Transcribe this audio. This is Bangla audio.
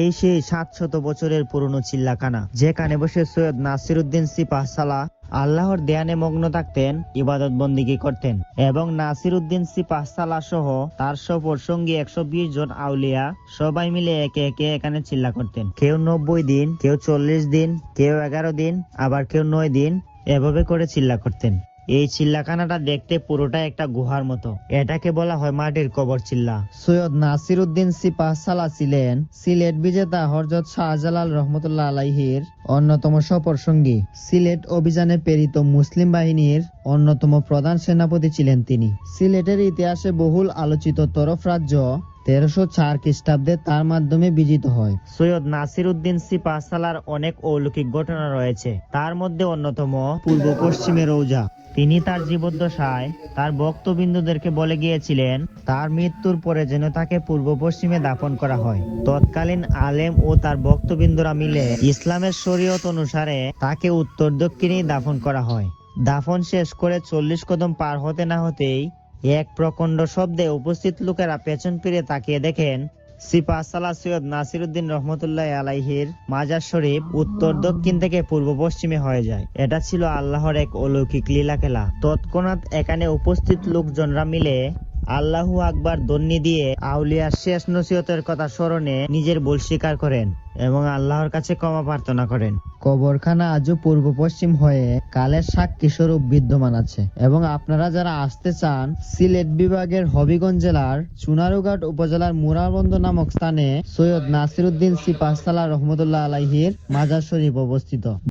এই সেই 700 বছরের পুরনো চিল্লাখানা, যেখানে বসে সৈয়দ নাসিরউদ্দিন সিপাহ সালাহ আল্লাহর ধ্যানে মগ্ন থাকতেন, ইবাদত বন্দিগি করতেন। এবং নাসিরউদ্দিন সিপাহ সালাহ সহ তার সফর সঙ্গী 120 জন আউলিয়া সবাই মিলে একে একে এখানে চিল্লা করতেন। কেউ 90 দিন, কেউ 40 দিন, কেউ 11 দিন, আবার কেউ 9 দিন, এভাবে করে চিল্লা করতেন। এই চিল্লাখানাটা দেখতে পুরোটা একটা গুহার মতো। এটাকে বলা হয় মাটির কবর চিল্লা। সৈয়দ নাসিরউদ্দিন সিপাহ সালাহ ছিলেন সিলেট বিজেতা হযরত শাহজালাল রহমতুল্লাহ আলাইহির অন্যতম সফর সঙ্গী। সিলেট অভিযানে প্রেরিত মুসলিম বাহিনীর অন্যতম প্রধান সেনাপতি ছিলেন তিনি। সিলেটের ইতিহাসে বহুল আলোচিত তরফ রাজ্য 1304 খ্রিস্টাব্দে তার মাধ্যমে বিজিত হয়। সৈয়দ নাসিরউদ্দিন সিপাহ সালাহর অনেক অলৌকিক ঘটনা রয়েছে। তার মধ্যে অন্যতম পূর্ব পশ্চিমে রৌজা। তিনি তার জীবদ্দশায় তার ভক্তবৃন্দদেরকে বলে গিয়েছিলেন তার মৃত্যুর পরে যেন তাকে পূর্ব পশ্চিমে দাফন করা হয়। তৎকালীন আলেম ও তার ভক্তবৃন্দরা মিলে ইসলামের শরীয়ত অনুসারে তাকে উত্তর দক্ষিণেই দাফন করা হয়। দাফন শেষ করে 40 কদম পার হতে না হতেই এক প্রকাণ্ড শব্দে উপস্থিত লোকেরা পেছন ফিরে তাকিয়ে দেখেন সিপাহ সালাহ সৈয়দ নাসিরউদ্দিন রহমতুল্লাহ আলাইহির মাজার শরীফ উত্তর দক্ষিণ থেকে পূর্ব পশ্চিমে হয়ে যায়। এটা ছিল আল্লাহর এক অলৌকিক লীলা খেলা। তৎক্ষণাৎ এখানে উপস্থিত লোকজনরা মিলে আল্লাহু আকবার ধ্বনি দিয়ে আউলিয়ার শেষ নসিহতের কথা স্মরণে নিজের ভুল স্বীকার করেন এবং আল্লাহর কাছে ক্ষমা প্রার্থনা করেন। কবরখানা আজও পূর্ব পশ্চিম হয়ে কালের সাক্ষী স্বরূপ বিদ্যমান আছে। এবং আপনারা যারা আসতে চান, সিলেট বিভাগের হবিগঞ্জ জেলার চুনারুঘাট উপজেলার মুরাবন্দ নামক স্থানে সৈয়দ নাসিরউদ্দিন সিপাহ সালাহ রহমতুল্লাহ আলাইহির মাজার শরীফ অবস্থিত।